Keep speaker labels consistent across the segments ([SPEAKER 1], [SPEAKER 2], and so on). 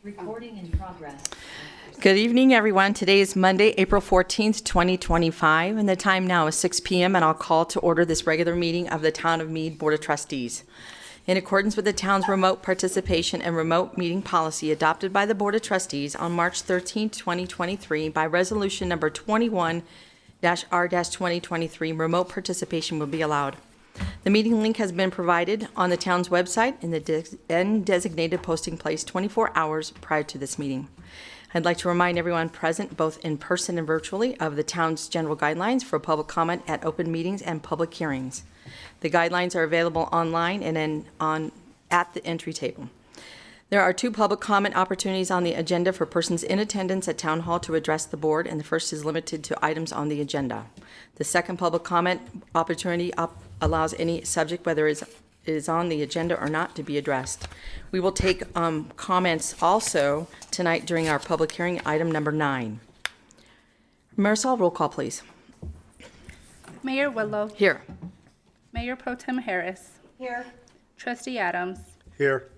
[SPEAKER 1] Recording in progress.
[SPEAKER 2] Good evening, everyone. Today is Monday, April 14th, 2025, and the time now is 6 p.m., and I'll call to order this regular meeting of the Town of Mead Board of Trustees. In accordance with the town's remote participation and remote meeting policy adopted by the Board of Trustees on March 13, 2023, by Resolution Number 21-R-2023, remote participation will be allowed. The meeting link has been provided on the town's website in the designated posting place 24 hours prior to this meeting. I'd like to remind everyone present, both in person and virtually, of the town's general guidelines for public comment at open meetings and public hearings. The guidelines are available online and at the entry table. There are 2 public comment opportunities on the agenda for persons in attendance at Town Hall to address the board, and the first is limited to items on the agenda. The second public comment opportunity allows any subject, whether it is on the agenda or not, to be addressed. We will take comments also tonight during our public hearing, item number 9. Marisol, roll call, please.
[SPEAKER 3] Mayor Willow.
[SPEAKER 2] Here.
[SPEAKER 3] Mayor Pro Tem Harris.
[SPEAKER 1] Here.
[SPEAKER 3] Trustee Adams.
[SPEAKER 4] Here.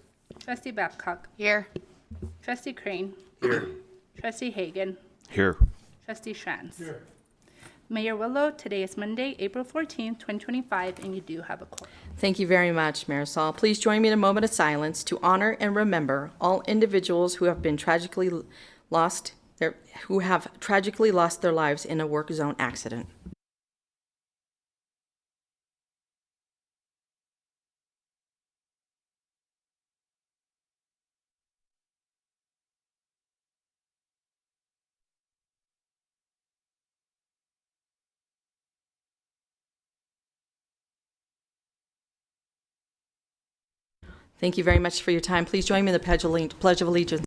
[SPEAKER 3] Trustee Babcock.
[SPEAKER 1] Here.
[SPEAKER 3] Trustee Crane.
[SPEAKER 4] Here.
[SPEAKER 3] Trustee Hagan.
[SPEAKER 4] Here.
[SPEAKER 3] Trustee Schranz. Mayor Willow, today is Monday, April 14th, 2025, and you do have a quorum.
[SPEAKER 2] Thank you very much, Marisol. Please join me in a moment of silence to honor and remember all individuals who have tragically lost their lives in a work zone accident. Thank you very much for your time. Please join me in the Pledge of Allegiance.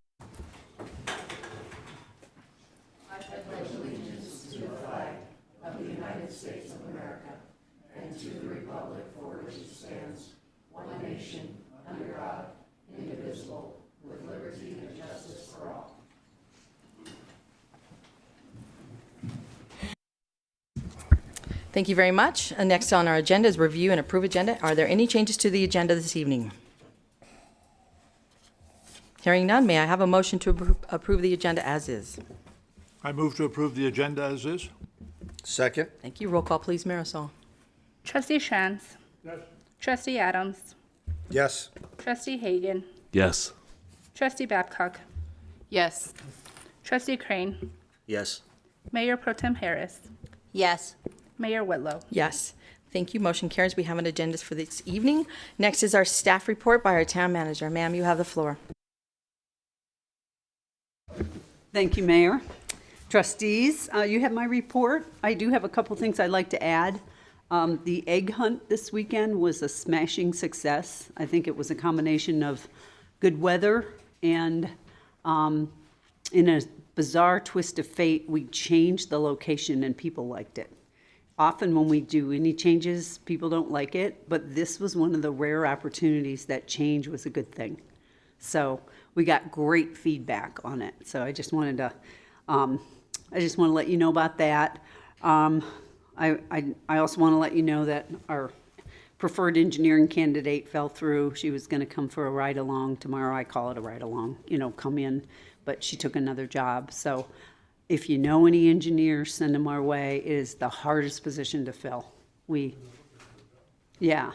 [SPEAKER 2] Thank you very much. Next on our agenda is review and approve agenda. Are there any changes to the agenda this evening? Hearing none, may I have a motion to approve the agenda as is?
[SPEAKER 4] I move to approve the agenda as is. Second.
[SPEAKER 2] Thank you. Roll call, please, Marisol.
[SPEAKER 3] Trustee Schranz.
[SPEAKER 4] Yes.
[SPEAKER 3] Trustee Adams.
[SPEAKER 4] Yes.
[SPEAKER 3] Trustee Hagan.
[SPEAKER 5] Yes.
[SPEAKER 3] Trustee Babcock.
[SPEAKER 1] Yes.
[SPEAKER 3] Trustee Crane.
[SPEAKER 4] Yes.
[SPEAKER 3] Mayor Pro Tem Harris.
[SPEAKER 1] Yes.
[SPEAKER 3] Mayor Whitlow.
[SPEAKER 2] Yes. Thank you. Motion carries. We have an agenda for this evening. Next is our staff report by our town manager. Ma'am, you have the floor.
[SPEAKER 6] Thank you, Mayor. Trustees, you have my report. I do have a couple things I'd like to add. The egg hunt this weekend was a smashing success. I think it was a combination of good weather and in a bizarre twist of fate, we changed the location and people liked it. Often when we do any changes, people don't like it, but this was one of the rare opportunities that change was a good thing. So we got great feedback on it. So I just wanted to, let you know about that. I also want to let you know that our preferred engineering candidate fell through. She was going to come for a ride along tomorrow. I call it a ride along, come in, but she took another job. So if you know any engineers, send them our way. It is the hardest position to fill. Yeah.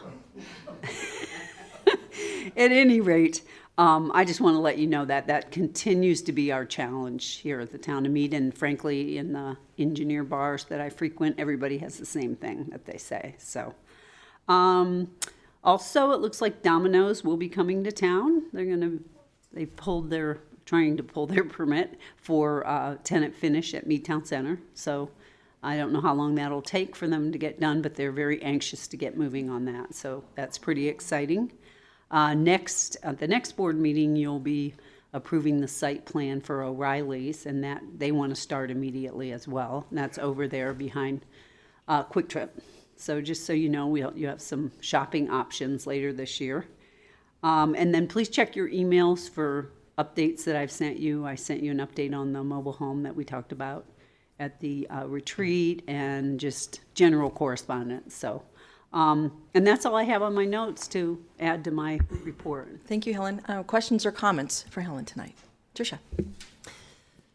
[SPEAKER 6] At any rate, I just want to let you know that that continues to be our challenge here at the town of Mead, and frankly, in the engineer bars that I frequent, everybody has the same thing that they say. So, also, it looks like Domino's will be coming to town. Trying to pull their permit for tenant finish at Mead Town Center. So, I don't know how long that'll take for them to get done, but they're very anxious to get moving on that. So that's pretty exciting. Next, at the next board meeting, you'll be approving the site plan for O'Reilly's, and that they want to start immediately as well. And that's over there behind Quick Trip. So just so you know, you have some shopping options later this year. And then please check your emails for updates that I've sent you. I sent you an update on the mobile home that we talked about at the retreat and just general correspondence. So, and that's all I have on my notes to add to my report.
[SPEAKER 2] Thank you, Helen. Questions or comments for Helen tonight? Tricia?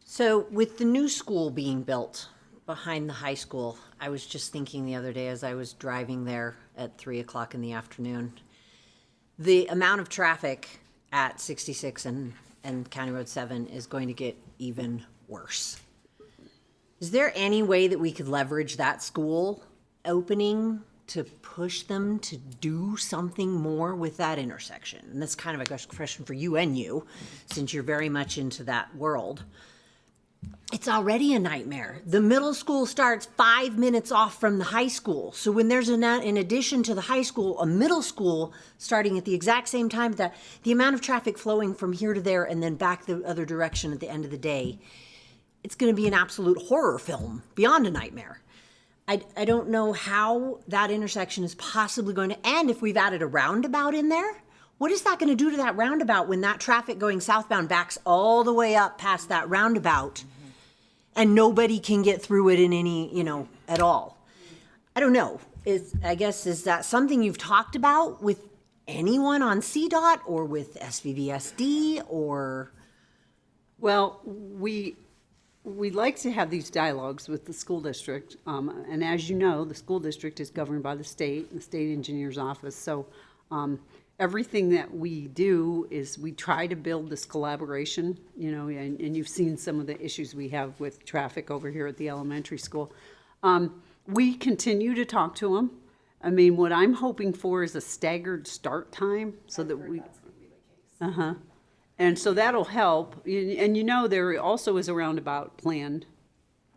[SPEAKER 1] So with the new school being built behind the high school, I was just thinking the other day as I was driving there at 3 o'clock in the afternoon, the amount of traffic at 66 and County Road 7 is going to get even worse. Is there any way that we could leverage that school opening to push them to do something more with that intersection? And that's kind of a question for you and you, since you're very much into that world. It's already a nightmare. The middle school starts 5 minutes off from the high school. So when there's in addition to the high school, a middle school starting at the exact same time, that the amount of traffic flowing from here to there and then back the other direction at the end of the day, it's going to be an absolute horror film beyond a nightmare. I don't know how that intersection is possibly going to end if we've added a roundabout in there. What is that going to do to that roundabout when that traffic going southbound backs all the way up past that roundabout and nobody can get through it in any, at all? I don't know. Is that something you've talked about with anyone on CDOT or with SVVSD or?
[SPEAKER 6] Well, we like to have these dialogues with the school district. And as you know, the school district is governed by the state engineer's office. So everything that we do is we try to build this collaboration, and you've seen some of the issues we have with traffic over here at the elementary school. We continue to talk to them. I mean, what I'm hoping for is a staggered start time so that we. And so that'll help. And there also is a roundabout planned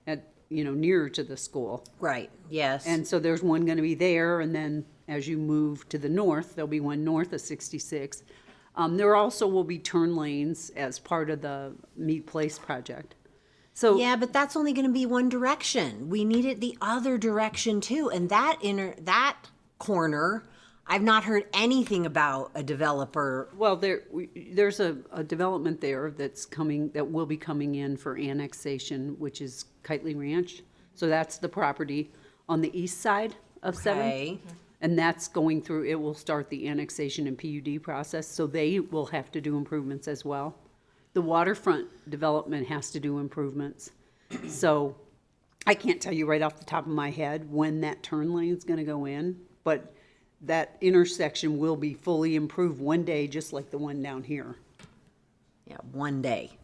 [SPEAKER 6] at, nearer to the school.
[SPEAKER 1] Right, yes.
[SPEAKER 6] And so there's one going to be there, and then as you move to the north, there'll be one north of 66. There also will be turn lanes as part of the Mead Place project. So
[SPEAKER 1] Yeah, but that's only going to be one direction. We need it the other direction too. And that corner, I've not heard anything about a developer.
[SPEAKER 6] well, there's a development there that will be coming in for annexation, which is Kitely Ranch. So that's the property on the east side of 7.
[SPEAKER 1] Okay.
[SPEAKER 6] And that's going through, it will start the annexation and PUD process, so they will have to do improvements as well. The waterfront development has to do improvements. So I can't tell you right off the top of my head when that turn lane is gonna go in, but that intersection will be fully improved one day, just like the one down here.
[SPEAKER 1] Yeah, one day.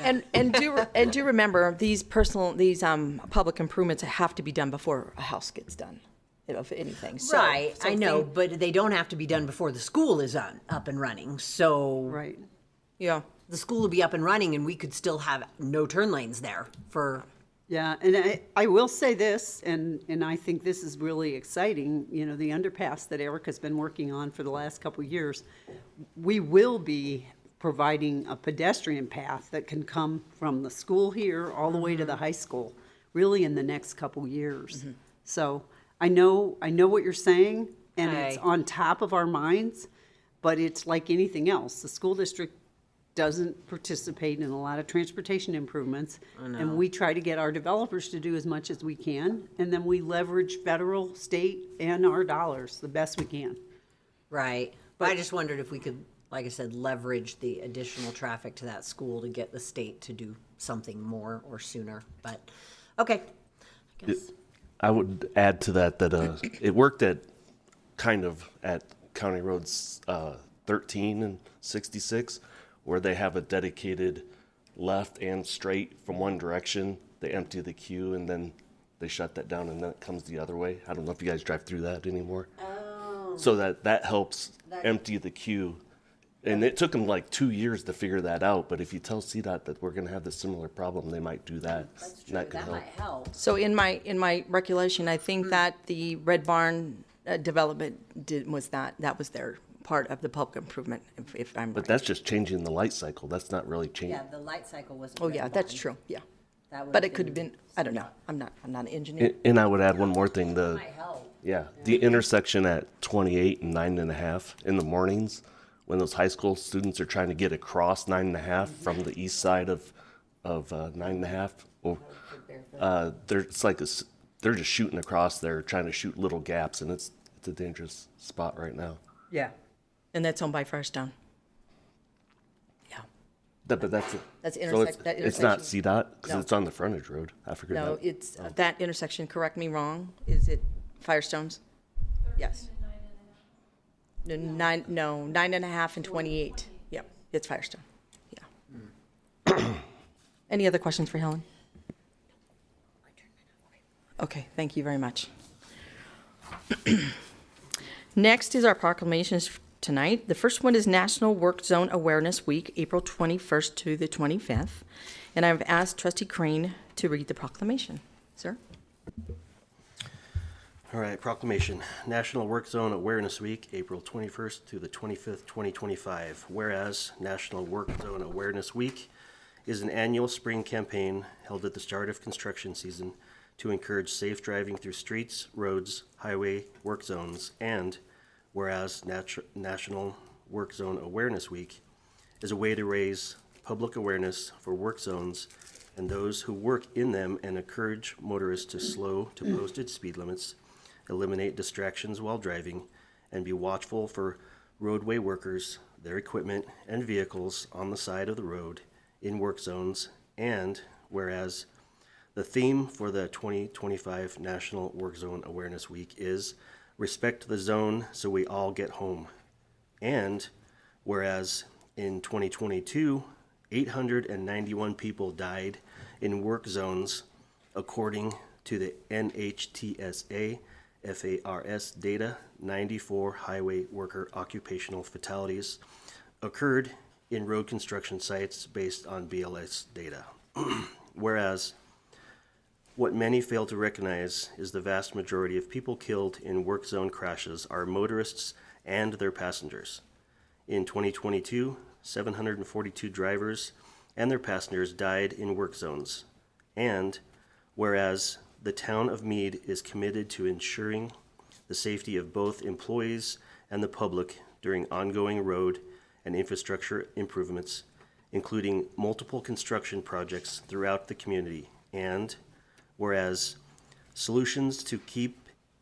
[SPEAKER 2] And do remember, these public improvements have to be done before a house gets done, if anything. So,
[SPEAKER 1] Right, I know, but they don't have to be done before the school is up and running. So
[SPEAKER 6] Right.
[SPEAKER 2] Yeah.
[SPEAKER 1] the school will be up and running and we could still have no turn lanes there for,
[SPEAKER 6] Yeah, and I will say this, and I think this is really exciting, the underpass that Erica's been working on for the last couple of years, we will be providing a pedestrian path that can come from the school here all the way to the high school, really in the next couple of years. So I know what you're saying, and it's
[SPEAKER 1] Okay.
[SPEAKER 6] on top of our minds, but it's like anything else. The school district doesn't participate in a lot of transportation improvements. And we try to get our developers to do as much as we can, and then we leverage federal, state, and our dollars the best we can.
[SPEAKER 1] right. But I just wondered if we could, like I said, leverage the additional traffic to that school to get the state to do something more or sooner. But, okay, I guess.
[SPEAKER 5] I would add to that it worked at County Roads 13 and 66, where they have a dedicated left and straight from one direction. They empty the queue and then they shut that down and then it comes the other way. I don't know if you guys drive through that anymore. Oh. So that helps empty the queue. And it took them like 2 years to figure that out. But if you tell CDOT that we're going to have this similar problem, they might do that.
[SPEAKER 1] That's true,
[SPEAKER 5] And that could
[SPEAKER 1] that
[SPEAKER 5] help.
[SPEAKER 1] might help.
[SPEAKER 2] So in my recollection, I think that the Red Barn development was their part of the public improvement, if I'm
[SPEAKER 5] But
[SPEAKER 2] right.
[SPEAKER 5] that's just changing the light cycle. That's not really changing.
[SPEAKER 1] Yeah, the light cycle wasn't.
[SPEAKER 2] Oh, yeah,
[SPEAKER 1] written
[SPEAKER 2] that's
[SPEAKER 1] down.
[SPEAKER 2] true, yeah.
[SPEAKER 1] That would
[SPEAKER 2] But it could have been, I don't know, I'm not an engineer.
[SPEAKER 5] And I would add one more thing.
[SPEAKER 1] Might help.
[SPEAKER 5] The intersection at 28 and 9.5 in the mornings, when those high school students are trying to get across 9.5 from the east side of 9.5, they're just shooting across there, trying to shoot little gaps, and it's a dangerous spot right now.
[SPEAKER 6] Yeah.
[SPEAKER 2] And that's owned by Firestone. Yeah.
[SPEAKER 5] But that's
[SPEAKER 2] That's
[SPEAKER 5] so
[SPEAKER 2] intersect- that
[SPEAKER 5] it's not
[SPEAKER 2] intersection.
[SPEAKER 5] CDOT because
[SPEAKER 2] No.
[SPEAKER 5] it's on the frontage road. I figured
[SPEAKER 2] No,
[SPEAKER 5] that.
[SPEAKER 2] it's that intersection, correct me wrong, is it Firestone's? Yes. No, 9.5 and 28. Yep, it's Firestone, yeah. Any other questions for Helen? Okay, thank you very much. Next is our proclamations tonight. The first one is National Work Zone Awareness Week, April 21st to the 25th. And I've asked Trustee Crane to read the proclamation. Sir?
[SPEAKER 7] All right, proclamation. National Work Zone Awareness Week, April 21st through the 25th, 2025. Whereas National Work Zone Awareness Week is an annual spring campaign held at the start of construction season to encourage safe driving through streets, roads, highway, work zones, and whereas National Work Zone Awareness Week is a way to raise public awareness for work zones and those who work in them and encourage motorists to slow to posted speed limits, eliminate distractions while driving, and be watchful for roadway workers, their equipment, and vehicles on the side of the road in work zones. And whereas the theme for the 2025 National Work Zone Awareness Week is Respect the Zone so we all get home. And whereas in 2022, 891 people died in work zones, according to the NHTSA FARS data. 94 highway worker occupational fatalities occurred in road construction sites based on BLS data. Whereas what many fail to recognize is the vast majority of people killed in work zone crashes are motorists and their passengers. In 2022, 742 drivers and their passengers died in work zones. And whereas the town of Mead is committed to ensuring the safety of both employees and the public during ongoing road and infrastructure improvements, including multiple construction projects throughout the community. And whereas solutions to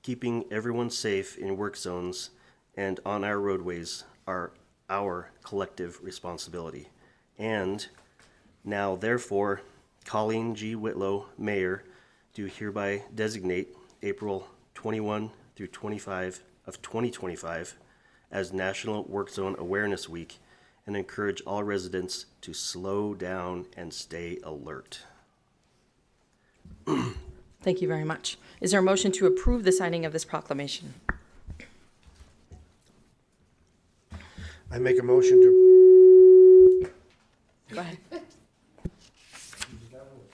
[SPEAKER 7] keeping everyone safe in work zones and on our roadways are our collective responsibility. And now, therefore, Colleen G. Whitlow, Mayor, do hereby designate April 21 through 25 of 2025 as National Work Zone Awareness Week and encourage all residents to slow down and stay alert.
[SPEAKER 2] Thank you very much. Is there a motion to approve the signing of this proclamation?
[SPEAKER 8] I make a motion to,
[SPEAKER 2] Go ahead.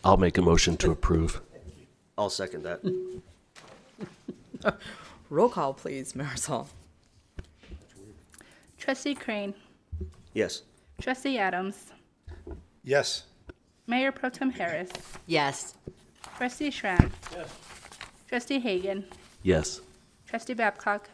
[SPEAKER 5] I'll make a motion to approve.
[SPEAKER 7] I'll second that.
[SPEAKER 2] Roll call, please, Marisol.
[SPEAKER 3] Trustee Crane,
[SPEAKER 7] Yes.
[SPEAKER 3] Trustee Adams,
[SPEAKER 8] yes.
[SPEAKER 3] Mayor Pro Tem Harris,
[SPEAKER 1] Yes.
[SPEAKER 3] Trustee Schranz. Trustee Hagan,
[SPEAKER 5] Yes.
[SPEAKER 3] Trustee Babcock,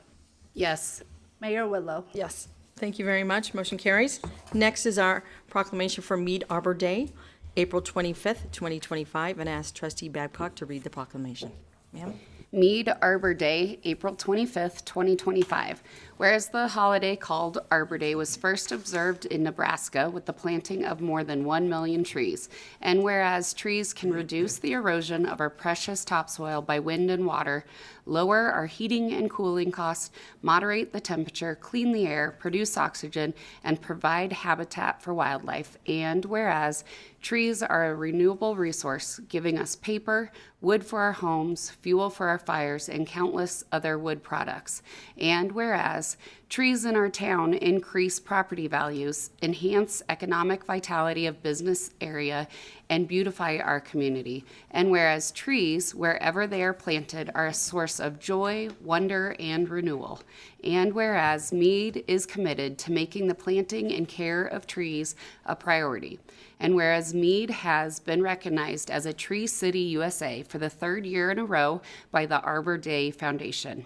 [SPEAKER 1] Yes.
[SPEAKER 3] Mayor Willow.
[SPEAKER 2] Yes. Thank you very much. Motion carries. Next is our proclamation for Mead Arbor Day, April 25th, 2025, and I ask Trustee Babcock to read the proclamation. Ma'am?
[SPEAKER 9] Mead Arbor Day, April 25th, 2025. Whereas the holiday called Arbor Day was first observed in Nebraska with the planting of more than 1 million trees, and whereas trees can reduce the erosion of our precious topsoil by wind and water, lower our heating and cooling costs, moderate the temperature, clean the air, produce oxygen, and provide habitat for wildlife, and whereas trees are a renewable resource, giving us paper, wood for our homes, fuel for our fires, and countless other wood products. And whereas trees in our town increase property values, enhance economic vitality of business area, and beautify our community. And whereas trees, wherever they are planted, are a source of joy, wonder, and renewal. And whereas Mead is committed to making the planting and care of trees a priority. And whereas Mead has been recognized as a Tree City USA for the 3rd year in a row by the Arbor Day Foundation.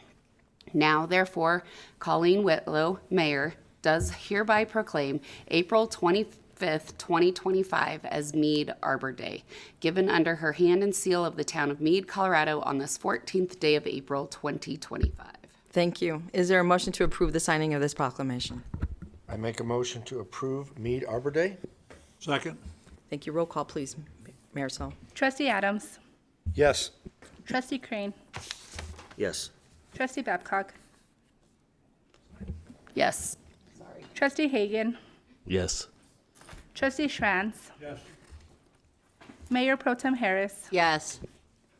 [SPEAKER 9] Now, therefore, Colleen Whitlow, Mayor, does hereby proclaim April 25th, 2025 as Mead Arbor Day, given under her hand and seal of the town of Mead, Colorado on this 14th day of April, 2025.
[SPEAKER 2] Thank you. Is there a motion to approve the signing of this proclamation?
[SPEAKER 8] I make a motion to approve Mead Arbor Day.
[SPEAKER 4] Second.
[SPEAKER 2] Thank you. Roll call, please, Marisol.
[SPEAKER 3] Trustee Adams.
[SPEAKER 8] Yes.
[SPEAKER 3] Trustee Crane.
[SPEAKER 7] Yes.
[SPEAKER 3] Trustee Babcock.
[SPEAKER 9] Yes.
[SPEAKER 3] Trustee Hagan.
[SPEAKER 5] Yes.
[SPEAKER 3] Trustee Schranz.
[SPEAKER 4] Yes.
[SPEAKER 3] Mayor Pro Tem Harris.
[SPEAKER 1] Yes.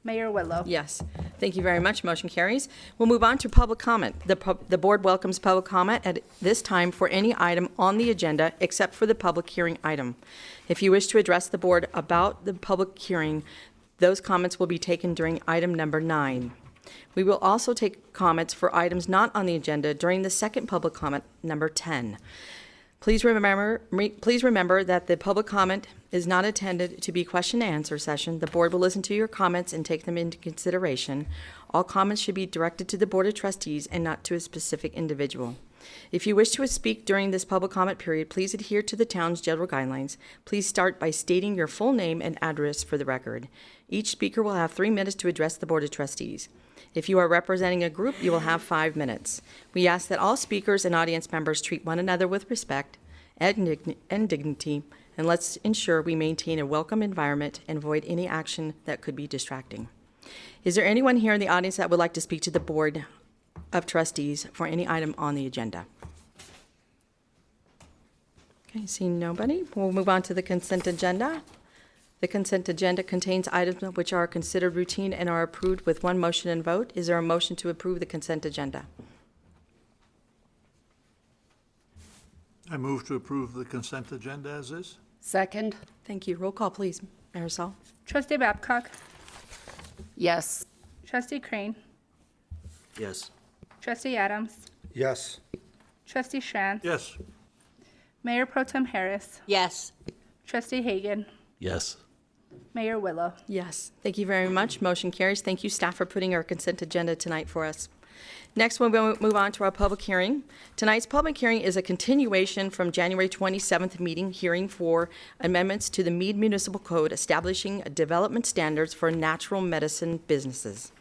[SPEAKER 3] Mayor Willow.
[SPEAKER 2] Yes. Thank you very much. Motion carries. We'll move on to public comment. The board welcomes public comment at this time for any item on the agenda except for the public hearing item. If you wish to address the board about the public hearing, those comments will be taken during item number 9. We will also take comments for items not on the agenda during the second public comment, number 10. Please remember that the public comment is not intended to be question and answer session. The board will listen to your comments and take them into consideration. All comments should be directed to the Board of Trustees and not to a specific individual. If you wish to speak during this public comment period, please adhere to the town's general guidelines. Please start by stating your full name and address for the record. Each speaker will have 3 minutes to address the Board of Trustees. If you are representing a group, you will have 5 minutes. We ask that all speakers and audience members treat one another with respect and dignity, and let's ensure we maintain a welcome environment and avoid any action that could be distracting. Is there anyone here in the audience that would like to speak to the Board of Trustees for any item on the agenda? Okay, seeing nobody, we'll move on to the consent agenda. The consent agenda contains items which are considered routine and are approved with one motion and vote. Is there a motion to approve the consent agenda?
[SPEAKER 4] I move to approve the consent agenda as is.
[SPEAKER 9] Second.
[SPEAKER 2] Thank you. Roll call, please. Marisol?
[SPEAKER 3] Trustee Babcock.
[SPEAKER 9] Yes.
[SPEAKER 3] Trustee Crane.
[SPEAKER 7] Yes.
[SPEAKER 3] Trustee Adams.
[SPEAKER 8] Yes.
[SPEAKER 3] Trustee Schranz.
[SPEAKER 4] Yes.
[SPEAKER 3] Mayor Pro Tem Harris.
[SPEAKER 1] Yes.
[SPEAKER 3] Trustee Hagan.
[SPEAKER 5] Yes.
[SPEAKER 3] Mayor Willow.
[SPEAKER 2] Yes. Thank you very much. Motion carries. Thank you, staff, for putting our consent agenda tonight for us. Next, we'll move on to our public hearing. Tonight's public hearing is a continuation from January 27th meeting hearing for amendments to the Mead Municipal Code establishing development standards for natural medicine businesses.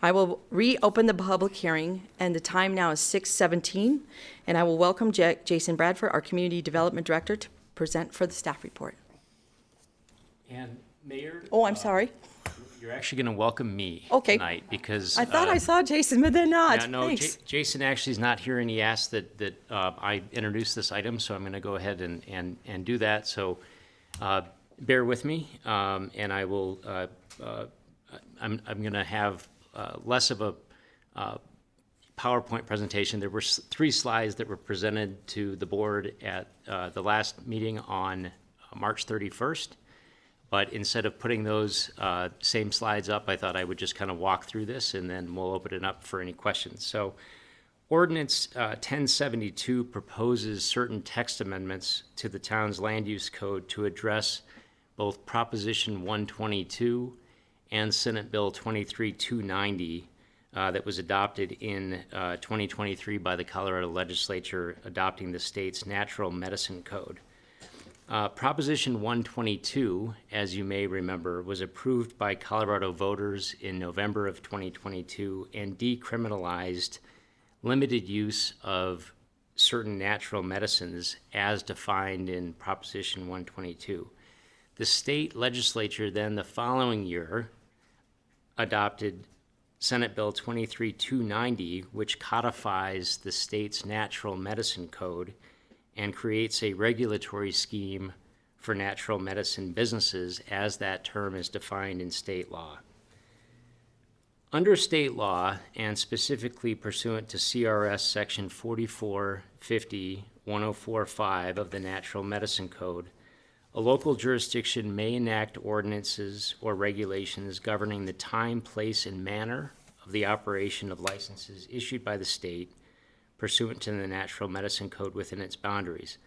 [SPEAKER 2] I will reopen the public hearing, and the time now is 6:17, and I will welcome Jason Bradford, our Community Development Director, to present for the staff report.
[SPEAKER 10] And Mayor?
[SPEAKER 2] Oh, I'm sorry.
[SPEAKER 10] You're actually going to welcome me
[SPEAKER 2] Okay.
[SPEAKER 10] tonight because...
[SPEAKER 2] I thought I saw Jason, but then not.
[SPEAKER 10] yeah, no,
[SPEAKER 2] Thanks.
[SPEAKER 10] Jason actually is not here, and he asked that I introduce this item, so I'm going to go ahead and do that. So bear with me, and I will... I'm going to have less of a PowerPoint presentation. There were 3 slides that were presented to the board at the last meeting on March 31st. But instead of putting those same slides up, I thought I would just kind of walk through this, and then we'll open it up for any questions. So Ordinance 1072 proposes certain text amendments to the town's land use code to address both Proposition 122 and Senate Bill 23290 that was adopted in 2023 by the Colorado legislature, adopting the state's natural medicine code. Proposition 122, as you may remember, was approved by Colorado voters in November of 2022 and decriminalized limited use of certain natural medicines as defined in Proposition 122. The state legislature then the following year adopted Senate Bill 23290, which codifies the state's natural medicine code and creates a regulatory scheme for natural medicine businesses as that term is defined in state law. Under state law, and specifically pursuant to CRS Section 4450-1045 of the Natural Medicine Code, a local jurisdiction may enact ordinances or regulations governing the time, place, and manner of the operation of licenses issued by the state pursuant to the Natural Medicine Code within its boundaries.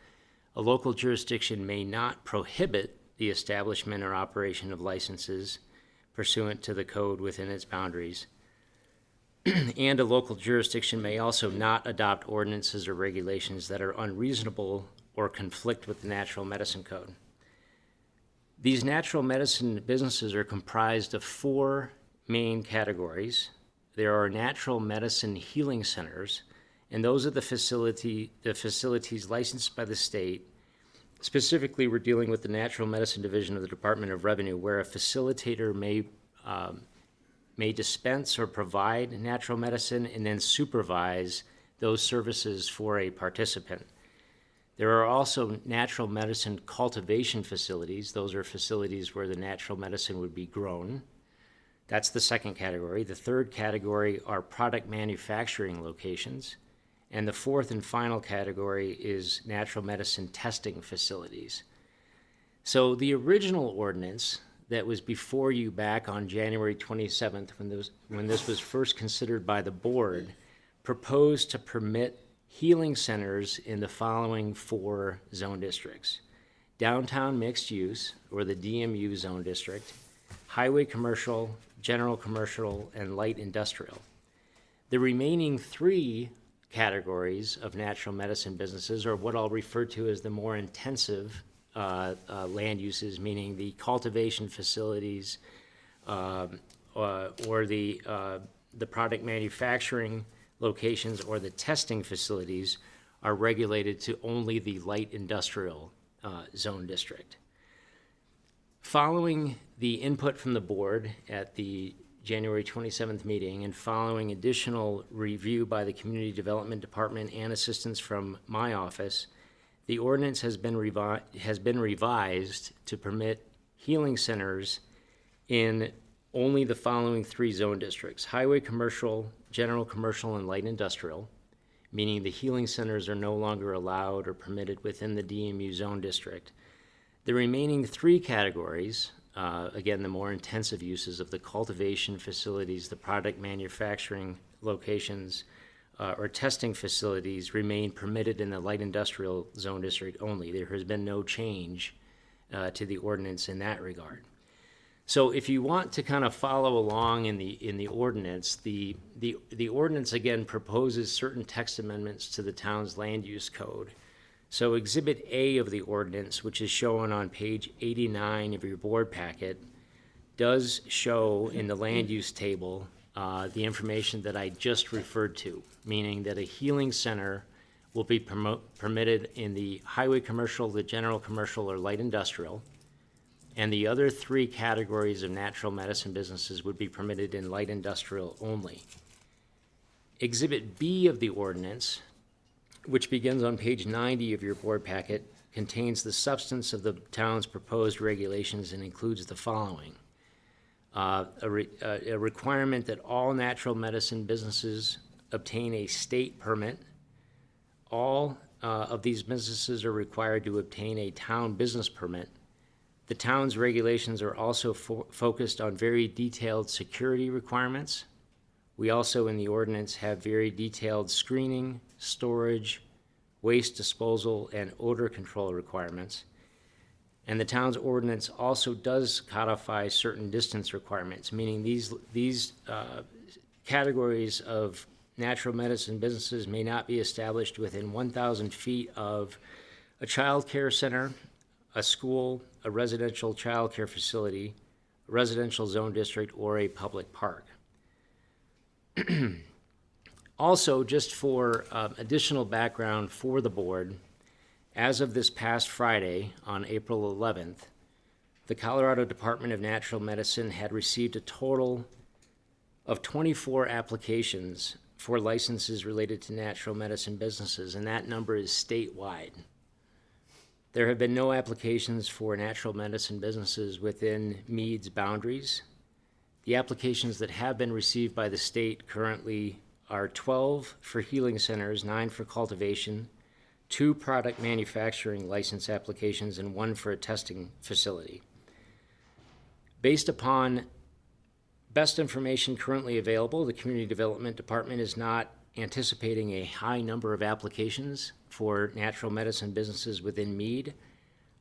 [SPEAKER 10] A local jurisdiction may not prohibit the establishment or operation of licenses pursuant to the code within its boundaries. And a local jurisdiction may also not adopt ordinances or regulations that are unreasonable or conflict with the Natural Medicine Code. These natural medicine businesses are comprised of 4 main categories. There are natural medicine healing centers, and those are the facilities licensed by the state Specifically, we're dealing with the Natural Medicine Division of the Department of Revenue, where a facilitator may dispense or provide natural medicine and then supervise those services for a participant. There are also natural medicine cultivation facilities. Those are facilities where the natural medicine would be grown. That's the second category. The third category are product manufacturing locations. And the fourth and final category is natural medicine testing facilities. So the original ordinance that was before you back on January 27th, when this was first considered by the board, proposed to permit healing centers in the following 4 zone districts: downtown mixed use, or the DMU zone district, highway commercial, general commercial, and light industrial. The remaining 3 categories of natural medicine businesses are what I'll refer to as the more intensive land uses, meaning the cultivation facilities or the product manufacturing locations or the testing facilities are regulated to only the light industrial zone district. Following the input from the board at the January 27th meeting and following additional review by the Community Development Department and assistance from my office, the ordinance has been revised to permit healing centers in only the following 3 zone districts: highway commercial, general commercial, and light industrial, meaning the healing centers are no longer allowed or permitted within the DMU zone district. The remaining 3 categories, again, the more intensive uses of the cultivation facilities, the product manufacturing locations, or testing facilities, remain permitted in the light industrial zone district only. There has been no change to the ordinance in that regard. So if you want to kind of follow along in the ordinance, the ordinance again proposes certain text amendments to the town's land use code. So Exhibit A of the ordinance, which is shown on page 89 of your board packet, does show in the land use table the information that I just referred to, meaning that a healing center will be permitted in the highway commercial, the general commercial, or light industrial, and the other 3 categories of natural medicine businesses would be permitted in light industrial only. Exhibit B of the ordinance, which begins on page 90 of your board packet, contains the substance of the town's proposed regulations and includes the following. A requirement that all natural medicine businesses obtain a state permit. All of these businesses are required to obtain a town business permit. The town's regulations are also focused on very detailed security requirements. We also, in the ordinance, have very detailed screening, storage, waste disposal, and odor control requirements. And the town's ordinance also does codify certain distance requirements, meaning these categories of natural medicine businesses may not be established within 1,000 feet of a child care center, a school, a residential child care facility, a residential zone district, or a public park. Also, just for additional background for the board, as of this past Friday, on April 11th, the Colorado Department of Natural Medicine had received a total of 24 applications for licenses related to natural medicine businesses, and that number is statewide. There have been no applications for natural medicine businesses within Mead's boundaries. The applications that have been received by the state currently are 12 for healing centers, 9 for cultivation, 2 product manufacturing license applications, and 1 for a testing facility. Based upon best information currently available, the Community Development Department is not anticipating a high number of applications for natural medicine businesses within Mead.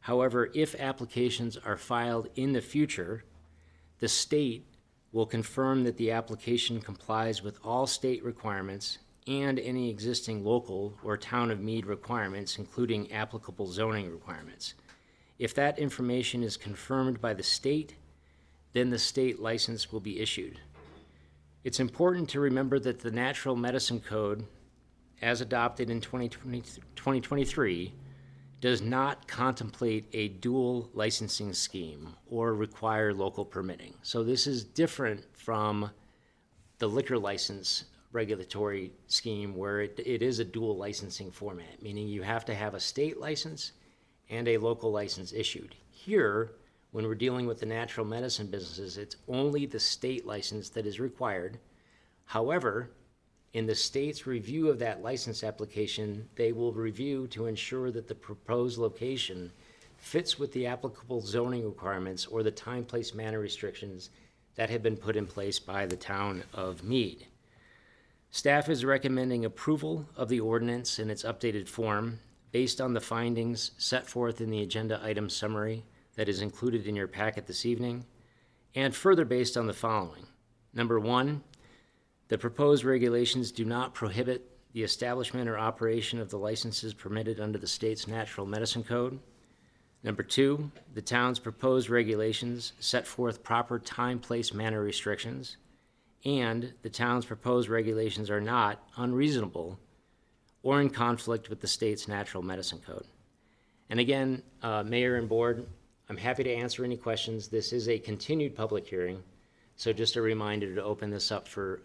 [SPEAKER 10] However, if applications are filed in the future, the state will confirm that the application complies with all state requirements and any existing local or town of Mead requirements, including applicable zoning requirements. If that information is confirmed by the state, then the state license will be issued. It's important to remember that the Natural Medicine Code, as adopted in 2023, does not contemplate a dual licensing scheme or require local permitting. So this is different from the liquor license regulatory scheme where it is a dual licensing format, meaning you have to have a state license and a local license issued. Here, when we're dealing with the natural medicine businesses, it's only the state license that is required. However, in the state's review of that license application, they will review to ensure that the proposed location fits with the applicable zoning requirements or the time, place, manner restrictions that have been put in place by the town of Mead. Staff is recommending approval of the ordinance in its updated form based on the findings set forth in the agenda item summary that is included in your packet this evening, and further based on the following. Number one, the proposed regulations do not prohibit the establishment or operation of the licenses permitted under the state's Natural Medicine Code. Number two, the town's proposed regulations set forth proper time, place, manner restrictions, and the town's proposed regulations are not unreasonable or in conflict with the state's Natural Medicine Code. And again, Mayor and Board, I'm happy to answer any questions. This is a continued public hearing, so just a reminder to open this up for,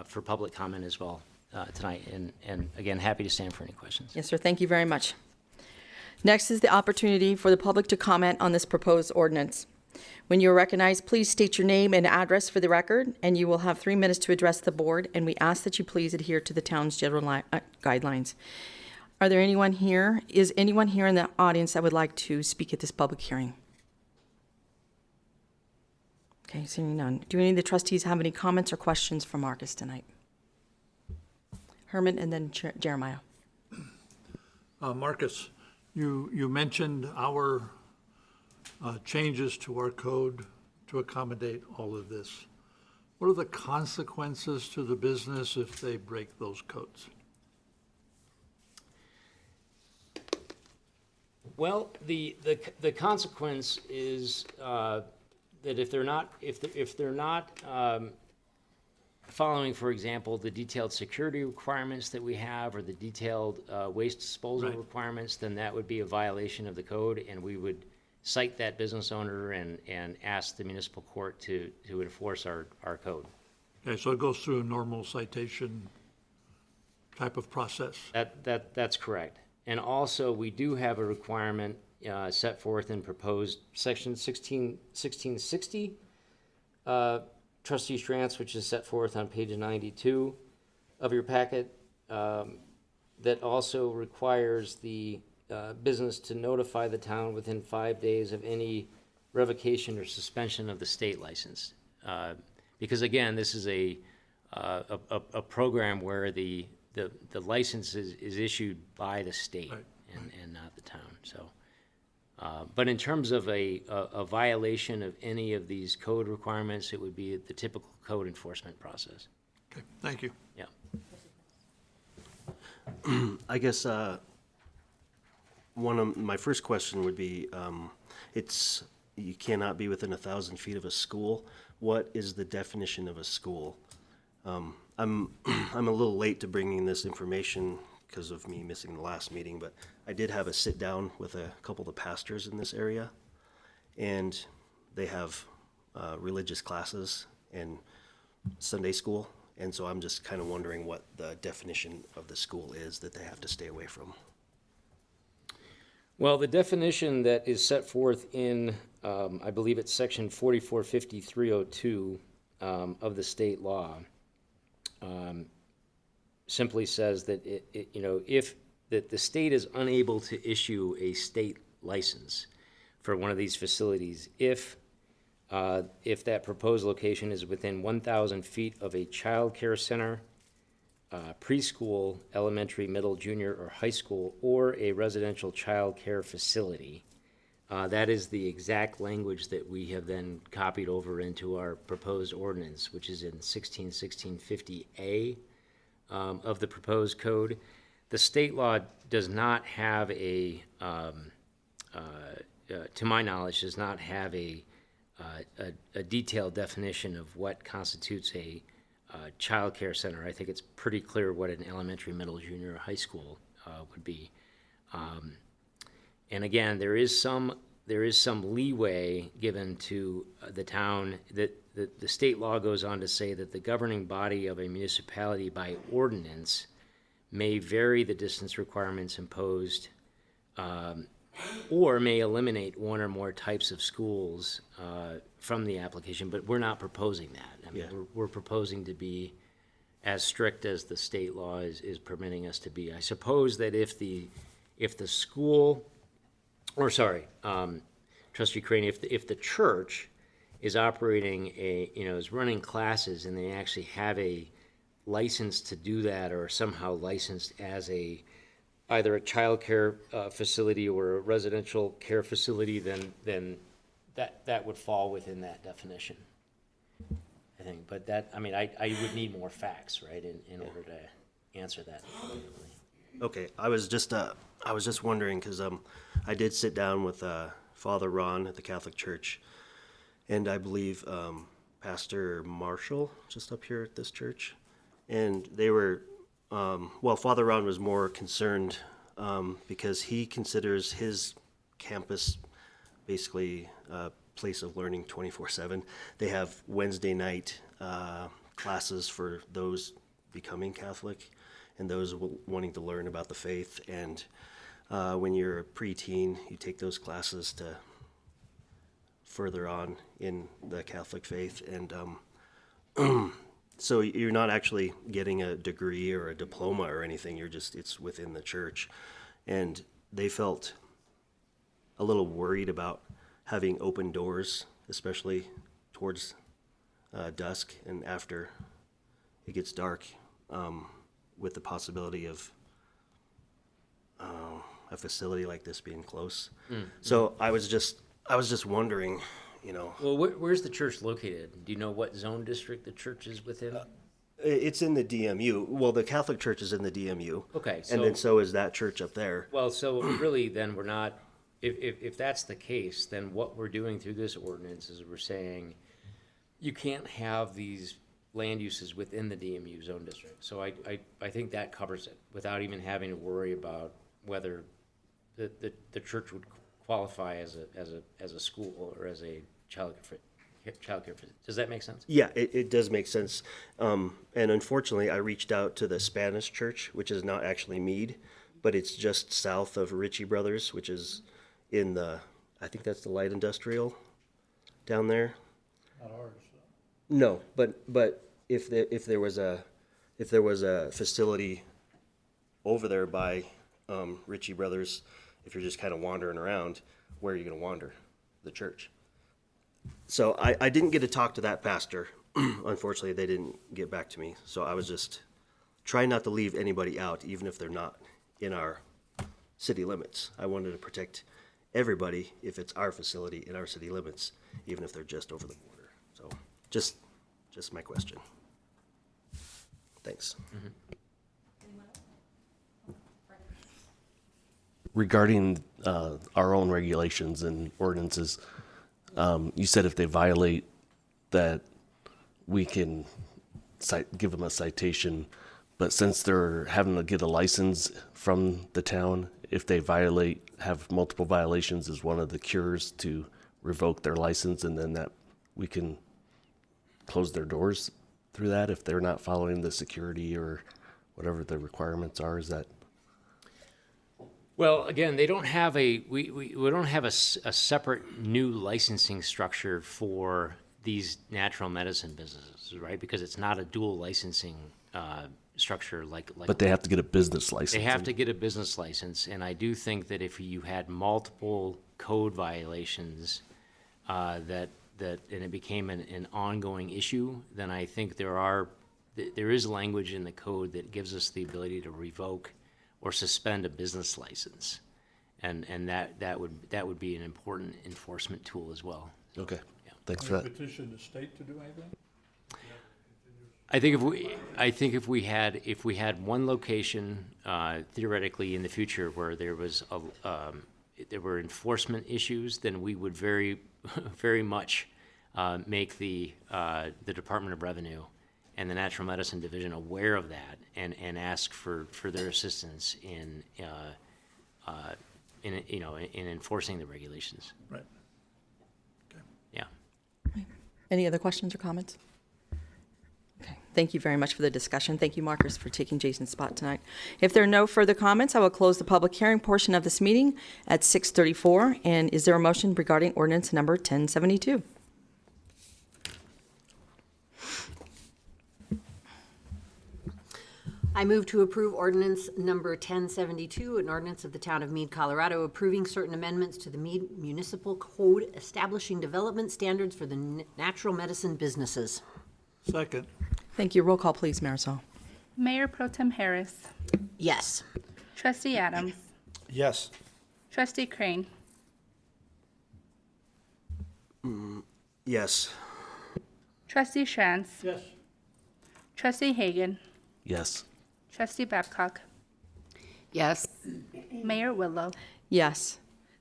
[SPEAKER 10] for public comment as well tonight. And again, happy to stand for any questions.
[SPEAKER 2] Yes, sir. Thank you very much. Next is the opportunity for the public to comment on this proposed ordinance. When you are recognized, please state your name and address for the record, and you will have 3 minutes to address the board, and we ask that you please adhere to the town's general guidelines. Are there anyone here? Is anyone here in the audience that would like to speak at this public hearing? Okay, seeing none. Do any of the trustees have any comments or questions for Marcus tonight? Herman and then Jeremiah.
[SPEAKER 4] Marcus, you mentioned our changes to our code to accommodate all of this. What are the consequences to the business if they break those codes?
[SPEAKER 10] Well, the consequence is that if they're not following, for example, the detailed security requirements that we have or the detailed waste disposal
[SPEAKER 4] Right.
[SPEAKER 10] requirements, then that would be a violation of the code, and we would cite that business owner and ask the municipal court to enforce our code.
[SPEAKER 4] Okay, so it goes through a normal citation type of process.
[SPEAKER 10] That's correct. And also, we do have a requirement set forth in proposed section 1660, Trustee Strantz, which is set forth on page 92 of your packet, that also requires the business to notify the town within 5 days of any revocation or suspension of the state license. Because again, this is a program where the license is issued by the state.
[SPEAKER 4] Right.
[SPEAKER 10] And not the town, so. But in terms of a violation of any of these code requirements, it would be the typical code enforcement process.
[SPEAKER 4] Okay, thank you.
[SPEAKER 10] Yeah.
[SPEAKER 7] I guess one of my first question would be, you cannot be within 1,000 feet of a school. What is the definition of a school? I'm a little late to bringing this information because of me missing the last meeting, but I did have a sit down with a couple of the pastors in this area, and they have religious classes and Sunday school, and so I'm just kind of wondering what the definition of the school is that they have to stay away from.
[SPEAKER 10] Well, the definition that is set forth in, I believe it's section 445302 of the state law, simply says that if the state is unable to issue a state license for one of these facilities, if that proposed location is within 1,000 feet of a child care center, preschool, elementary, middle, junior, or high school, or a residential child care facility. That is the exact language that we have then copied over into our proposed ordinance, which is in 1650A of the proposed code. The state law does not have to my knowledge, does not have a detailed definition of what constitutes a child care center. I think it's pretty clear what an elementary, middle, junior, or high school would be. And again, there is some leeway given to the town that the state law goes on to say that the governing body of a municipality by ordinance may vary the distance requirements imposed, or may eliminate one or more types of schools from the application, but we're not proposing that. I mean,
[SPEAKER 7] Yeah.
[SPEAKER 10] we're proposing to be as strict as the state law is permitting us to be. I suppose that if the school, or sorry, Trustee Crane, if the church is operating is running classes and they actually have a license to do that, or somehow licensed as either a child care facility or a residential care facility, then that would fall within that definition, I think. But I would need more facts, right, in order to answer that definitively.
[SPEAKER 7] Okay, I was just wondering, because I did sit down with Father Ron at the Catholic Church, and I believe Pastor Marshall, just up here at this church, and they were, Father Ron was more concerned because he considers his campus basically a place of learning 24/7. They have Wednesday night classes for those becoming Catholic and those wanting to learn about the faith. And when you're a preteen, you take those classes to further on in the Catholic faith. And so you're not actually getting a degree or a diploma or anything. It's within the church. And they felt a little worried about having open doors, especially towards dusk and after it gets dark, with the possibility of a facility like this being close. So I was just wondering,
[SPEAKER 10] Well, where's the church located? Do you know what zone district the church is within?
[SPEAKER 7] it's in the DMU. Well, the Catholic Church is in the DMU.
[SPEAKER 10] Okay,
[SPEAKER 7] And then
[SPEAKER 10] so-
[SPEAKER 7] so is that church up there.
[SPEAKER 10] Well, so really, then we're not, if that's the case, then what we're doing through this ordinance is we're saying you can't have these land uses within the DMU zone district. So I think that covers it, without even having to worry about whether the church would qualify as a school or as a child care facility. Does that make sense?
[SPEAKER 7] Yeah, it does make sense. And unfortunately, I reached out to the Spanish church, which is not actually Mead, but it's just south of Ritchie Brothers, which is in I think that's the light industrial down there.
[SPEAKER 4] Not ours.
[SPEAKER 7] No, but if there was a facility over there by Ritchie Brothers, if you're just kind of wandering around, where are you going to wander? The church. So I didn't get to talk to that pastor. Unfortunately, they didn't get back to me. So I was just trying not to leave anybody out, even if they're not in our city limits. I wanted to protect everybody if it's our facility in our city limits, even if they're just over the border. So just my question. Thanks.
[SPEAKER 5] Regarding our own regulations and ordinances, you said if they violate that, we can give them a citation. But since they're having to get a license from the town, if they have multiple violations, is one of the cures to revoke their license, and then that we can close their doors through that if they're not following the security or whatever the requirements are. Is that?
[SPEAKER 10] Well, again, they don't have we don't have a separate new licensing structure for these natural medicine businesses, right? Because it's not a dual licensing structure like.
[SPEAKER 5] But they have to get a business license.
[SPEAKER 10] They have to get a business license, and I do think that if you had multiple code violations, and it became an ongoing issue, then I think there is language in the code that gives us the ability to revoke or suspend a business license, and that would be an important enforcement tool as well.
[SPEAKER 5] Okay.
[SPEAKER 10] Yeah.
[SPEAKER 5] Thanks for that.
[SPEAKER 4] Petition the state to do anything?
[SPEAKER 10] I think if we had one location theoretically in the future where there were enforcement issues, then we would very very much make the Department of Revenue and the Natural Medicine Division aware of that and ask for their assistance in in enforcing the regulations.
[SPEAKER 4] Right.
[SPEAKER 10] Yeah.
[SPEAKER 2] Any other questions or comments? Okay, thank you very much for the discussion. Thank you, Marcus, for taking Jason's spot tonight. If there are no further comments, I will close the public hearing portion of this meeting at 6:34. And is there a motion regarding ordinance number 1072?
[SPEAKER 1] I move to approve ordinance number 1072, an ordinance of the Town of Mead, Colorado, approving certain amendments to the Mead Municipal Code establishing development standards for the natural medicine businesses.
[SPEAKER 4] Second.
[SPEAKER 2] Thank you. Roll call, please, Marisol.
[SPEAKER 3] Mayor Pro Tem Harris.
[SPEAKER 1] Yes.
[SPEAKER 3] Trustee Adams.
[SPEAKER 8] Yes.
[SPEAKER 3] Trustee Crane.
[SPEAKER 7] Yes.
[SPEAKER 3] Trustee Shantz.
[SPEAKER 4] Yes.
[SPEAKER 3] Trustee Hagan.
[SPEAKER 5] Yes.
[SPEAKER 3] Trustee Babcock.
[SPEAKER 9] Yes.
[SPEAKER 3] Mayor Willow.
[SPEAKER 2] Yes.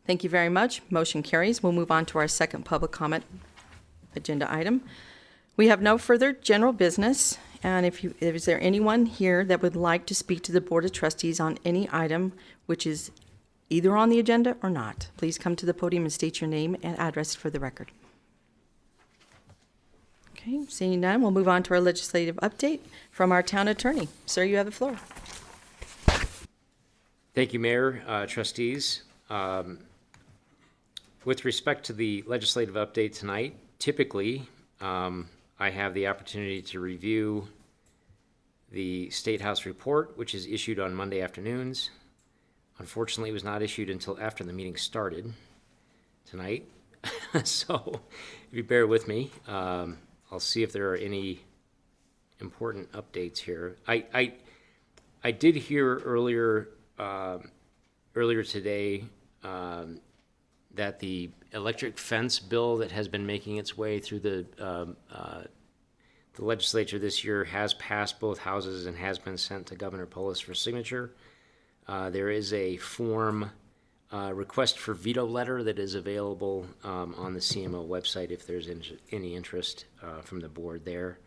[SPEAKER 2] Thank you very much. Motion carries. We'll move on to our second public comment agenda item. We have no further general business, and is there anyone here that would like to speak to the Board of Trustees on any item which is either on the agenda or not? Please come to the podium and state your name and address for the record. Okay, seeing none, we'll move on to our legislative update from our town attorney. Sir, you have the floor.
[SPEAKER 10] Thank you, Mayor, trustees. With respect to the legislative update tonight, typically, I have the opportunity to review the State House report, which is issued on Monday afternoons. Unfortunately, it was not issued until after the meeting started tonight. So if you bear with me, I'll see if there are any important updates here. I did hear earlier today that the electric fence bill that has been making its way through the legislature this year has passed both houses and has been sent to Governor Polis for signature. There is a form request for veto letter that is available on the CMO website if there's any interest from the board there.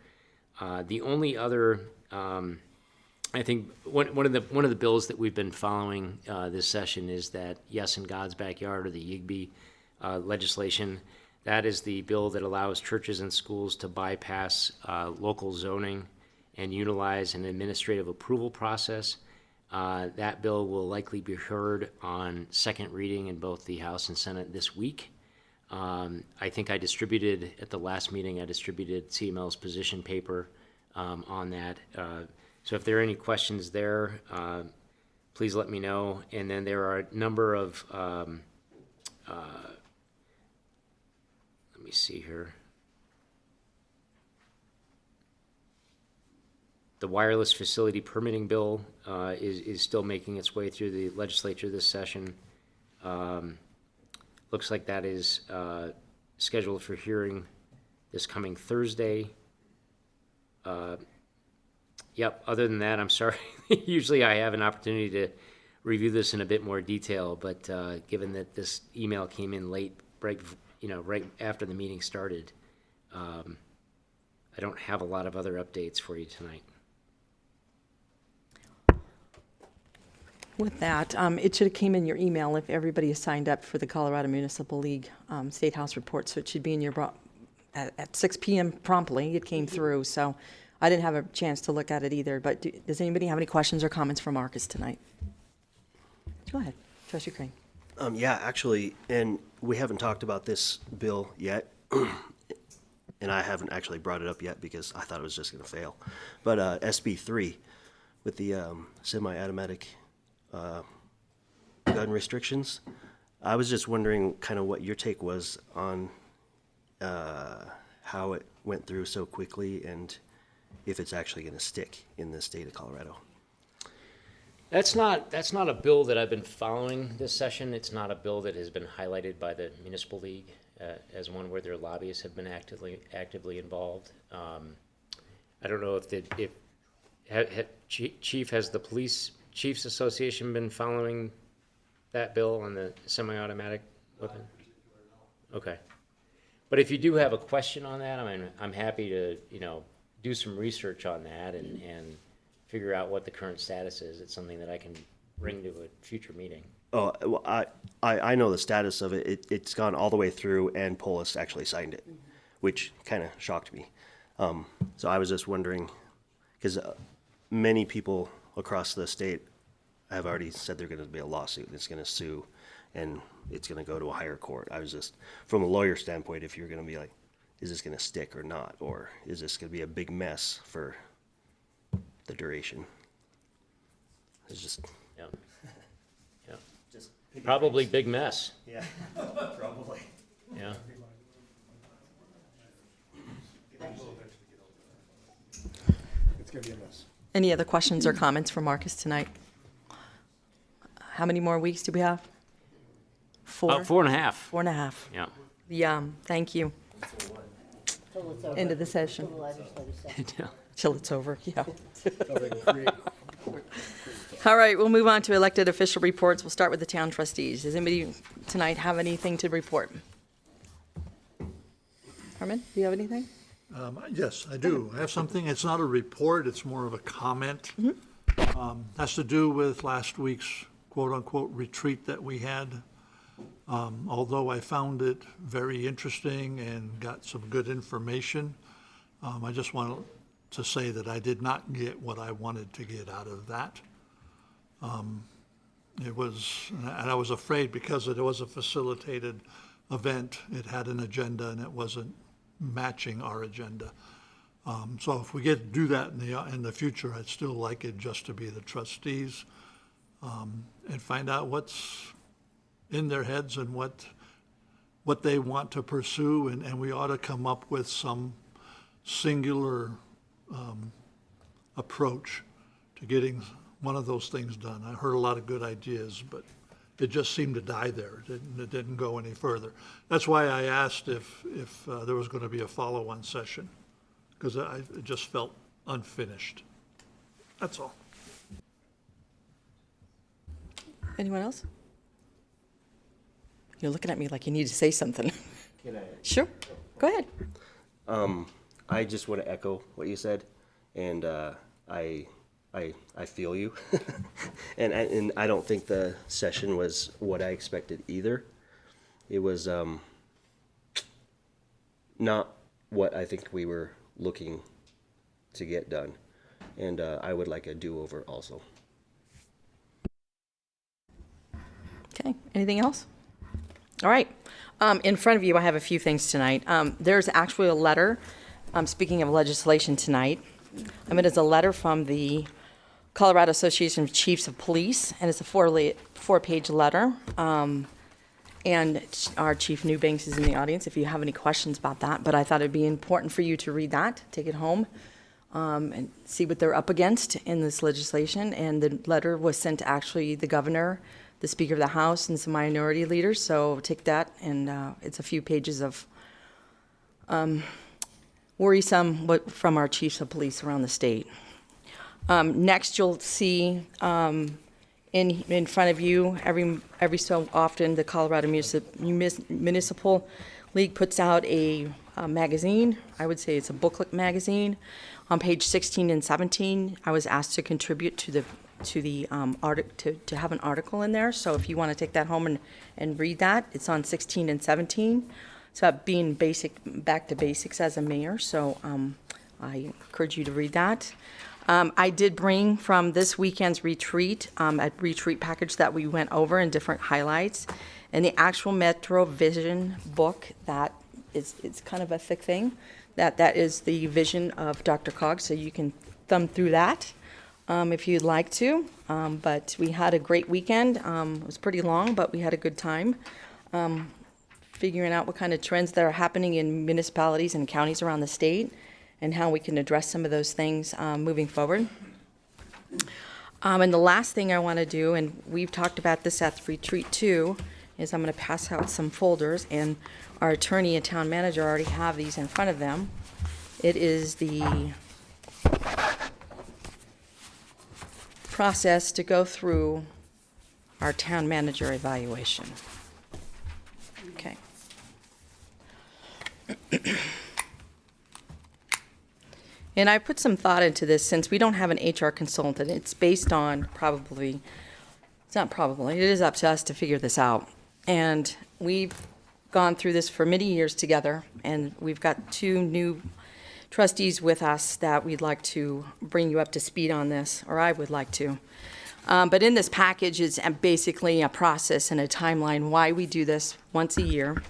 [SPEAKER 10] The only other, I think one of the bills that we've been following this session is that Yes in God's Backyard, or the YIGBY legislation. That is the bill that allows churches and schools to bypass local zoning and utilize an administrative approval process. That bill will likely be heard on second reading in both the House and Senate this week. I think at the last meeting, I distributed CML's position paper on that. So if there are any questions there, please let me know. And then there are a number of, let me see here. The wireless facility permitting bill is still making its way through the legislature this session. Looks like that is scheduled for hearing this coming Thursday. Yep, other than that, I'm sorry. Usually I have an opportunity to review this in a bit more detail, but given that this email came in late, right after the meeting started, I don't have a lot of other updates for you tonight.
[SPEAKER 2] With that, it should have came in your email if everybody is signed up for the Colorado Municipal League State House report, so it should be in your at 6 p.m. promptly. It came through, so I didn't have a chance to look at it either. But does anybody have any questions or comments for Marcus tonight? Go ahead, Trustee Crane.
[SPEAKER 7] Yeah, actually, and we haven't talked about this bill yet, and I haven't actually brought it up yet because I thought it was just going to fail. But SB 3 with the semi-automatic gun restrictions, I was just wondering kind of what your take was on how it went through so quickly and if it's actually going to stick in the state of Colorado.
[SPEAKER 10] That's not a bill that I've been following this session. It's not a bill that has been highlighted by the Municipal League as one where their lobbyists have been actively involved. I don't know if Chief, has the Police Chiefs Association been following that bill on the semi-automatic weapon? Okay. But if you do have a question on that, I'm happy to, do some research on that and figure out what the current status is. It's something that I can bring to a future meeting.
[SPEAKER 7] Oh, well, I know the status of it. It's gone all the way through, and Polis actually signed it, which kind of shocked me. So I was just wondering, because many people across the state have already said they're going to be a lawsuit, it's going to sue, and it's going to go to a higher court. I was just, from a lawyer standpoint, if you're going to be like, is this going to stick or not? Or is this going to be a big mess for the duration? It's just,
[SPEAKER 10] Yeah. Yeah. Probably big mess.
[SPEAKER 7] yeah, probably.
[SPEAKER 10] Yeah.
[SPEAKER 8] It's gonna be a mess.
[SPEAKER 2] Any other questions or comments for Marcus tonight? How many more weeks do we have? 4?
[SPEAKER 10] 4.5.
[SPEAKER 2] 4.5.
[SPEAKER 10] Yeah.
[SPEAKER 2] Yeah, thank you.
[SPEAKER 1] Till it's over.
[SPEAKER 2] End of the session.
[SPEAKER 1] Till the legislative session.
[SPEAKER 2] Till it's over, yeah. All right, we'll move on to elected official reports. We'll start with the town trustees. Does anybody tonight have anything to report? Herman, do you have anything?
[SPEAKER 4] Yes, I do. I have something. It's not a report, it's more of a comment. Has to do with last week's quote-unquote retreat that we had. Although I found it very interesting and got some good information, I just wanted to say that I did not get what I wanted to get out of that. It was, and I was afraid because it was a facilitated event, it had an agenda and it wasn't matching our agenda. So if we get to do that in the future, I'd still like it just to be the trustees, and find out what's in their heads and what they want to pursue, and we ought to come up with some singular approach to getting one of those things done. I heard a lot of good ideas, but it just seemed to die there. It didn't go any further. That's why I asked if there was going to be a follow-on session, because it just felt unfinished. That's all.
[SPEAKER 2] Anyone else? You're looking at me like you need to say something.
[SPEAKER 7] Can I?
[SPEAKER 2] Sure, go ahead.
[SPEAKER 7] I just want to echo what you said, and I feel you, and I don't think the session was what I expected either. It was not what I think we were looking to get done, and I would like a do-over also.
[SPEAKER 2] Okay, anything else? All right. In front of you, I have a few things tonight. There's actually a letter, speaking of legislation tonight, it is a letter from the Colorado Association of Chiefs of Police, and it's a four-page letter. And our Chief Newbanks is in the audience if you have any questions about that. But I thought it'd be important for you to read that, take it home, and see what they're up against in this legislation. And the letter was sent to actually the governor, the Speaker of the House, and some minority leaders. So take that, and it's a few pages of worrisome from our chiefs of police around the state. Next, you'll see in front of you, every so often, the Colorado Municipal League puts out a magazine. I would say it's a booklet magazine. On page 16 and 17, I was asked to contribute to the to have an article in there. So if you want to take that home and read that, it's on 16 and 17. It's about being back to basics as a mayor. So I encourage you to read that. I did bring from this weekend's retreat, a retreat package that we went over in different highlights, and the actual Metro Vision book that it's kind of a thick thing. That is the vision of Dr. Cog, so you can thumb through that if you'd like to. But we had a great weekend. It was pretty long, but we had a good time figuring out what kind of trends that are happening in municipalities and counties around the state, and how we can address some of those things moving forward. And the last thing I want to do, and we've talked about this at the retreat too, is I'm going to pass out some folders, and our attorney and town manager already have these in front of them. It is the process to go through our town manager evaluation. Okay. And I put some thought into this since we don't have an HR consultant. It's based on probably not probably, it is up to us to figure this out. And we've gone through this for many years together, and we've got 2 new trustees with us that we'd like to bring you up to speed on this, or I would like to. But in this package is basically a process and a timeline why we do this once a year.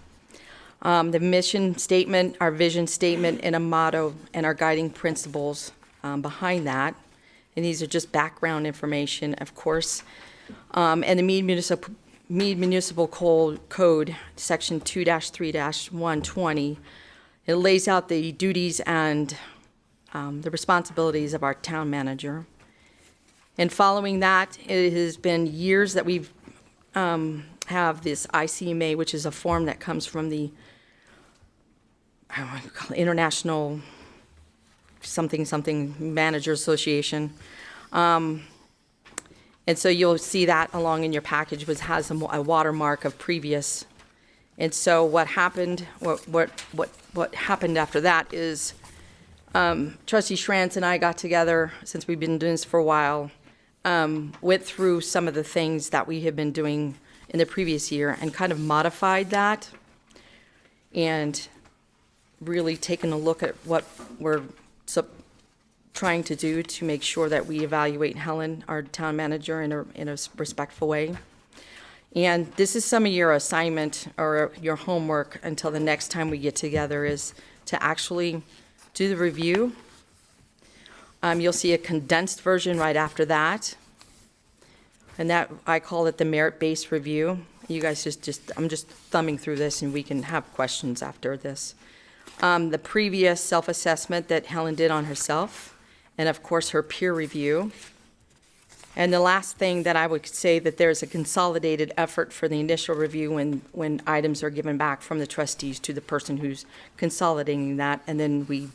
[SPEAKER 2] The mission statement, our vision statement, and a motto, and our guiding principles behind that. And these are just background information, of course. And the Mead Municipal Code, Section 2-3-120, it lays out the duties and the responsibilities of our town manager. And following that, it has been years that we've have this ICMA, which is a form that comes from the International something Manager Association. And so you'll see that along in your package, which has a watermark of previous. And so what happened, what happened after that is Trustee Schrantz and I got together, since we've been doing this for a while, went through some of the things that we had been doing in the previous year and kind of modified that, and really taken a look at what we're trying to do to make sure that we evaluate Helen, our town manager, in a respectful way. And this is some of your assignment or your homework until the next time we get together, is to actually do the review. You'll see a condensed version right after that. And that, I call it the merit-based review. You guys I'm just thumbing through this, and we can have questions after this. The previous self-assessment that Helen did on herself, and of course her peer review. And the last thing that I would say, that there's a consolidated effort for the initial review when items are given back from the trustees to the person who's consolidating that, and then we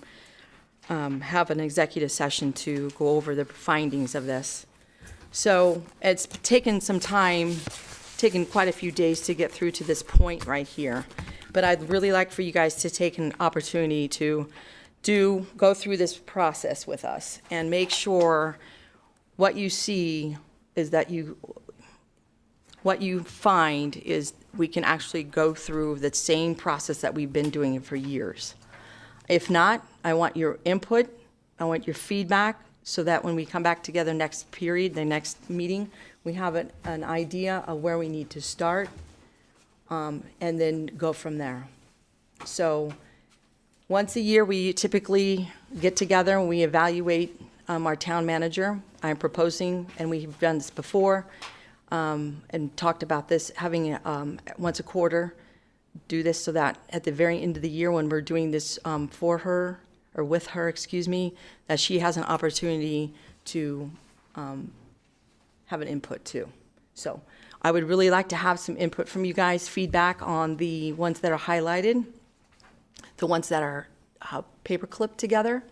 [SPEAKER 2] have an executive session to go over the findings of this. So it's taken some time, taken quite a few days to get through to this point right here. But I'd really like for you guys to take an opportunity to go through this process with us and make sure what you see is that what you find is we can actually go through the same process that we've been doing for years. If not, I want your input, I want your feedback, so that when we come back together next period, the next meeting, we have an idea of where we need to start, and then go from there. So once a year, we typically get together and we evaluate our town manager. I'm proposing, and we've done this before, and talked about this, having once a quarter, do this so that at the very end of the year, when we're doing this for her, or with her, excuse me, that she has an opportunity to have an input too. So I would really like to have some input from you guys, feedback on the ones that are highlighted, the ones that are paper clipped together,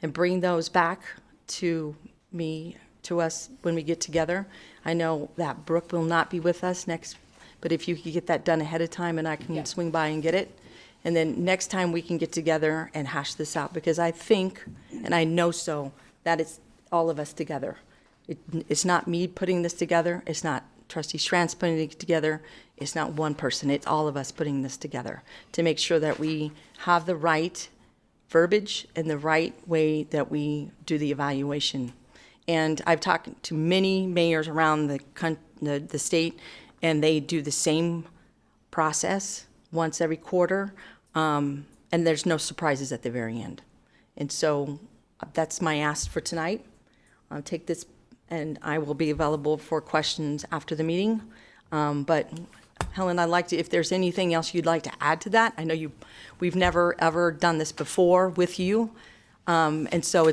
[SPEAKER 2] and bring those back to us when we get together. I know that Brooke will not be with us next, but if you could get that done ahead of time and I can swing by and get it. And then next time we can get together and hash this out, because I think, and I know so, that it's all of us together. It's not me putting this together. It's not Trustee Schrantz putting it together. It's not one person. It's all of us putting this together to make sure that we have the right verbiage and the right way that we do the evaluation. And I've talked to many mayors around the state, and they do the same process once every quarter, and there's no surprises at the very end. And so that's my ask for tonight. I'll take this, and I will be available for questions after the meeting. But Helen, I'd like to, if there's anything else you'd like to add to that. I know we've never ever done this before with you, and so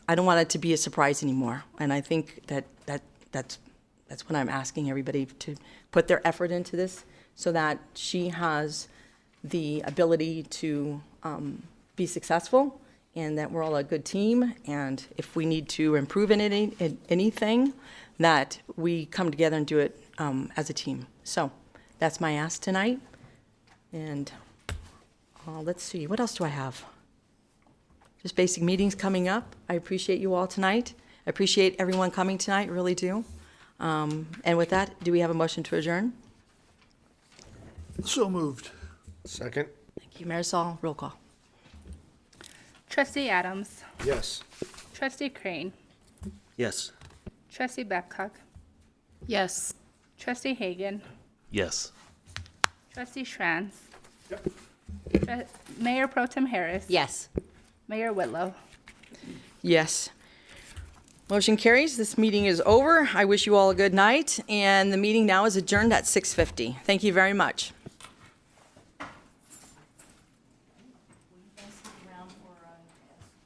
[SPEAKER 2] I don't want it to be a surprise anymore. And I think that's what I'm asking everybody to put their effort into this, so that she has the ability to be successful, and that we're all a good team. And if we need to improve in anything, that we come together and do it as a team. So that's my ask tonight. And let's see, what else do I have? Just basic meetings coming up. I appreciate you all tonight. I appreciate everyone coming tonight, really do. And with that, do we have a motion to adjourn?
[SPEAKER 4] So moved.
[SPEAKER 8] Second?
[SPEAKER 2] Thank you, Mayor Saul. Roll call.
[SPEAKER 3] Trustee Adams.
[SPEAKER 8] Yes.
[SPEAKER 3] Trustee Crane.
[SPEAKER 7] Yes.
[SPEAKER 3] Trustee Babcock.
[SPEAKER 9] Yes.
[SPEAKER 3] Trustee Hagan.
[SPEAKER 5] Yes.
[SPEAKER 3] Trustee Schranz. Mayor Pro Tem Harris.
[SPEAKER 1] Yes.
[SPEAKER 3] Mayor Whitlow.
[SPEAKER 2] Yes. Motion carries. This meeting is over. I wish you all a good night, and the meeting now is adjourned at 6:50. Thank you very much.